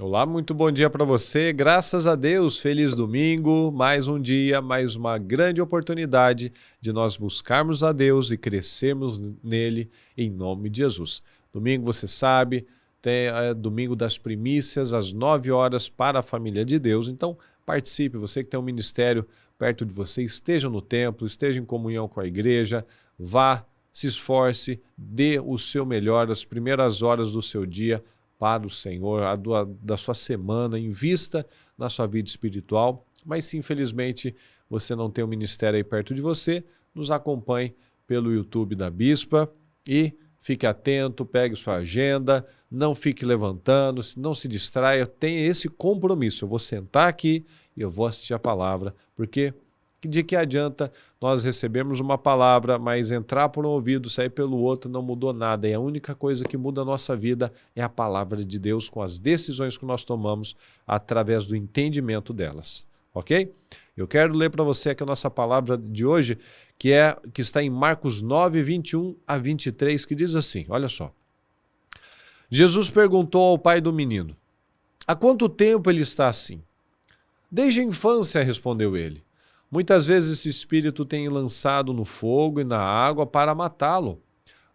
Olá, muito bom dia para você. Graças a Deus, feliz domingo. Mais um dia, mais uma grande oportunidade de nós buscarmos a Deus e crescermos nele em nome de Jesus. Domingo, você sabe, é domingo das primícias, às 9 horas para a família de Deus. Então, participe, você que tem um ministério perto de você, esteja no templo, esteja em comunhão com a igreja, vá, se esforce, dê o seu melhor, as primeiras horas do seu dia para o Senhor, da sua semana, invista na sua vida espiritual. Mas se infelizmente você não tem um ministério aí perto de você, nos acompanhe pelo YouTube da Bispa e fique atento, pegue sua agenda, não fique levantando, não se distraia, tenha esse compromisso. Eu vou sentar aqui e eu vou assistir a palavra, porque de que adianta nós recebermos uma palavra, mas entrar por um ouvido, sair pelo outro, não mudou nada. E a única coisa que muda a nossa vida é a palavra de Deus com as decisões que nós tomamos através do entendimento delas. Ok? Eu quero ler para você aqui a nossa palavra de hoje, que está em Marcos 9, 21 a 23, que diz assim, olha só. Jesus perguntou ao pai do menino, há quanto tempo ele está assim? Desde a infância, respondeu ele. Muitas vezes esse espírito tem lançado no fogo e na água para matá-lo.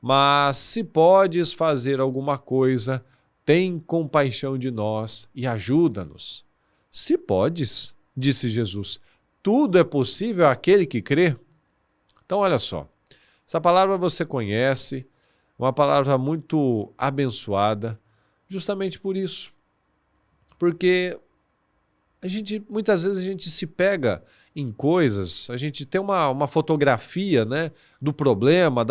Mas se podes fazer alguma coisa, tem compaixão de nós e ajuda-nos. Se podes, disse Jesus, tudo é possível àquele que crê. Então olha só, essa palavra você conhece, uma palavra muito abençoada, justamente por isso. Porque muitas vezes a gente se pega em coisas, a gente tem uma fotografia, né, do problema,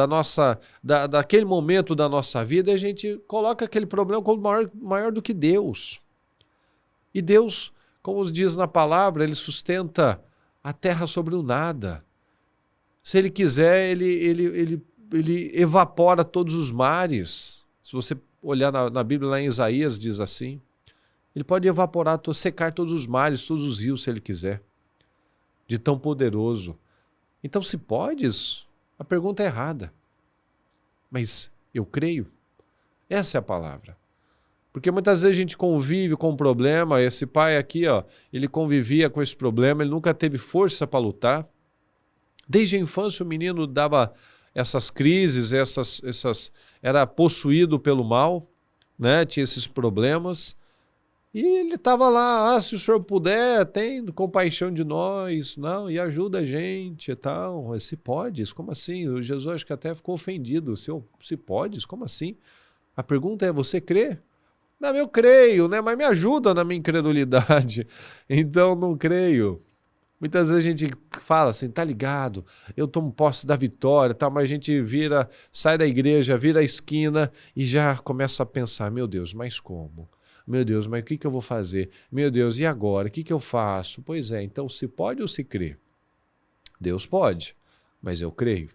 daquele momento da nossa vida, e a gente coloca aquele problema como maior do que Deus. E Deus, como diz na palavra, ele sustenta a terra sobre o nada. Se ele quiser, ele evapora todos os mares. Se você olhar na Bíblia, lá em Isaías, diz assim. Ele pode evaporar, secar todos os mares, todos os rios, se ele quiser. De tão poderoso. Então, se podes, a pergunta é errada. Mas eu creio. Essa é a palavra. Porque muitas vezes a gente convive com um problema, esse pai aqui, ó, ele convivia com esse problema, ele nunca teve força para lutar. Desde a infância o menino dava essas crises, era possuído pelo mal, né? Tinha esses problemas. E ele estava lá, se o senhor puder, tem compaixão de nós, não, e ajuda a gente e tal. Se podes, como assim? O Jesus acho que até ficou ofendido. Se podes, como assim? A pergunta é, você crê? Não, eu creio, né? Mas me ajuda na minha incredulidade. Então, não creio. Muitas vezes a gente fala assim, tá ligado, eu tomo posse da vitória, tal, mas a gente sai da igreja, vira a esquina e já começa a pensar, meu Deus, mas como? Meu Deus, mas o que eu vou fazer? Meu Deus, e agora? O que eu faço? Pois é, então se pode ou se crê? Deus pode, mas eu creio.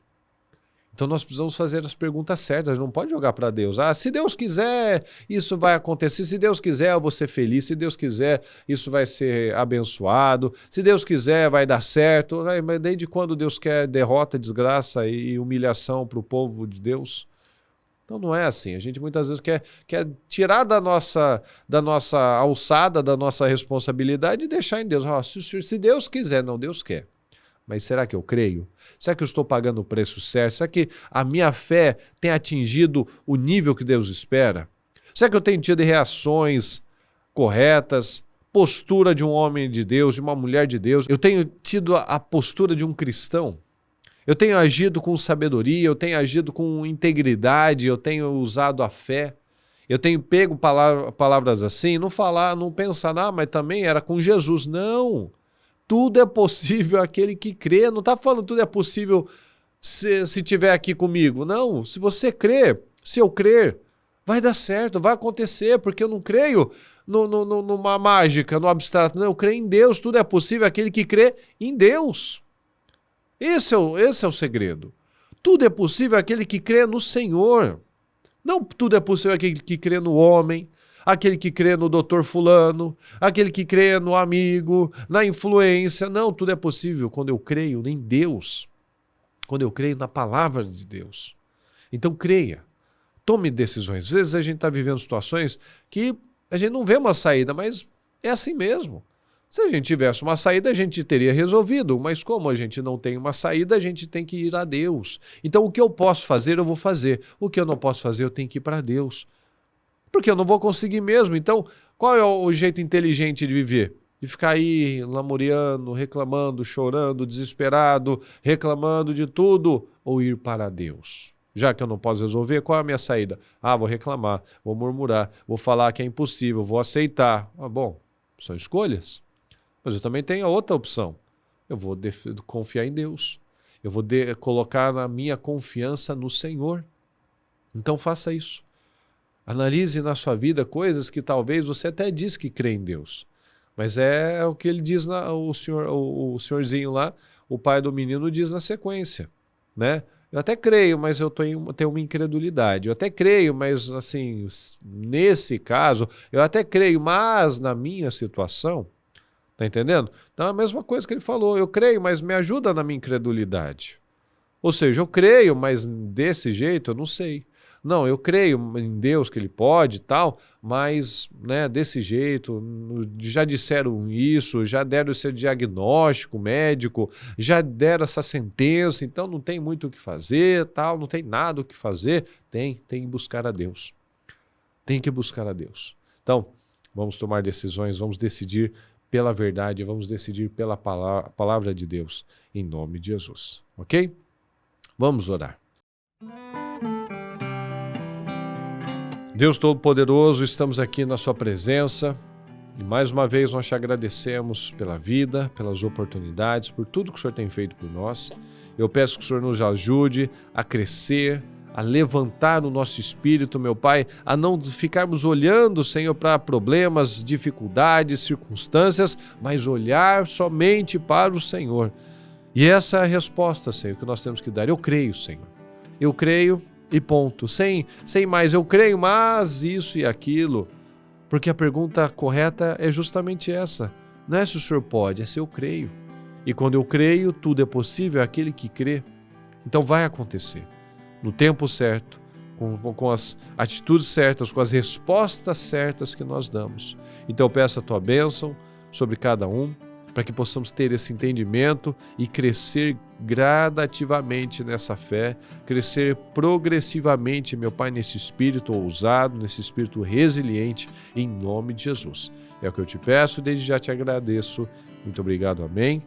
Então nós precisamos fazer as perguntas certas, não pode jogar para Deus. Se Deus quiser, isso vai acontecer. Se Deus quiser, eu vou ser feliz. Se Deus quiser, isso vai ser abençoado. Se Deus quiser, vai dar certo. Mas desde quando Deus quer derrota, desgraça e humilhação para o povo de Deus? Então não é assim, a gente muitas vezes quer tirar da nossa alçada, da nossa responsabilidade e deixar em Deus. Se Deus quiser, não, Deus quer. Mas será que eu creio? Será que eu estou pagando o preço certo? Será que a minha fé tem atingido o nível que Deus espera? Será que eu tenho tido reações corretas? Postura de um homem de Deus, de uma mulher de Deus? Eu tenho tido a postura de um cristão? Eu tenho agido com sabedoria, eu tenho agido com integridade, eu tenho usado a fé, eu tenho pego palavras assim, não pensar, mas também era com Jesus. Não, tudo é possível aquele que crê, não está falando tudo é possível se tiver aqui comigo. Não, se você crer, se eu crer, vai dar certo, vai acontecer, porque eu não creio numa mágica, no abstrato, não, eu creio em Deus, tudo é possível aquele que crê em Deus. Esse é o segredo. Tudo é possível aquele que crê no Senhor. Não tudo é possível aquele que crê no homem, aquele que crê no doutor fulano, aquele que crê no amigo, na influência. Não, tudo é possível quando eu creio em Deus, quando eu creio na palavra de Deus. Então creia, tome decisões. Às vezes a gente está vivendo situações que A gente não vê uma saída, mas é assim mesmo. Se a gente tivesse uma saída, a gente teria resolvido, mas como a gente não tem uma saída, a gente tem que ir a Deus. Então, o que eu posso fazer, eu vou fazer. O que eu não posso fazer, eu tenho que ir para Deus. Porque eu não vou conseguir mesmo. Então, qual é o jeito inteligente de viver? De ficar aí lamuriando, reclamando, chorando, desesperado, reclamando de tudo, ou ir para Deus? Já que eu não posso resolver, qual é a minha saída? Vou reclamar, vou murmurar, vou falar que é impossível, vou aceitar. Bom, são escolhas. Mas eu também tenho a outra opção. Eu vou confiar em Deus. Eu vou colocar a minha confiança no Senhor. Então faça isso. Analise na sua vida coisas que talvez você até diz que crê em Deus. Mas é o que ele diz, o senhorzinho lá, o pai do menino diz na sequência, né? Eu até creio, mas eu tenho uma incredulidade. Eu até creio, mas assim, nesse caso, eu até creio, mas na minha situação, tá entendendo? Então é a mesma coisa que ele falou, eu creio, mas me ajuda na minha incredulidade. Ou seja, eu creio, mas desse jeito eu não sei. Não, eu creio em Deus que ele pode e tal, mas né, desse jeito, já disseram isso, já deram esse diagnóstico médico, já deram essa sentença, então não tem muito o que fazer, tal, não tem nada o que fazer. Tem que buscar a Deus. Tem que buscar a Deus. Então, vamos tomar decisões, vamos decidir pela verdade, vamos decidir pela palavra de Deus, em nome de Jesus. Ok? Vamos orar. Deus Todo-Poderoso, estamos aqui na sua presença e mais uma vez nós te agradecemos pela vida, pelas oportunidades, por tudo que o Senhor tem feito por nós. Eu peço que o Senhor nos ajude a crescer, a levantar o nosso espírito, meu Pai, a não ficarmos olhando, Senhor, para problemas, dificuldades, circunstâncias, mas olhar somente para o Senhor. E essa é a resposta, Senhor, que nós temos que dar. Eu creio, Senhor. Eu creio e ponto. Sem mais, eu creio, mas isso e aquilo. Porque a pergunta correta é justamente essa. Não é se o Senhor pode, é se eu creio. E quando eu creio, tudo é possível, é aquele que crê. Então vai acontecer. No tempo certo, com as atitudes certas, com as respostas certas que nós damos. Então eu peço a tua bênção sobre cada um, para que possamos ter esse entendimento e crescer gradativamente nessa fé, crescer progressivamente, meu Pai, nesse espírito ousado, nesse espírito resiliente, em nome de Jesus. É o que eu te peço e desde já te agradeço. Muito obrigado, amém,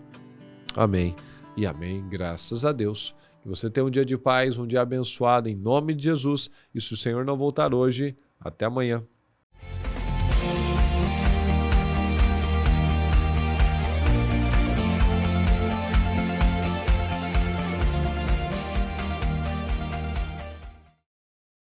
amém e amém, graças a Deus. Que você tenha um dia de paz, um dia abençoado, em nome de Jesus. E se o Senhor não voltar hoje, até amanhã.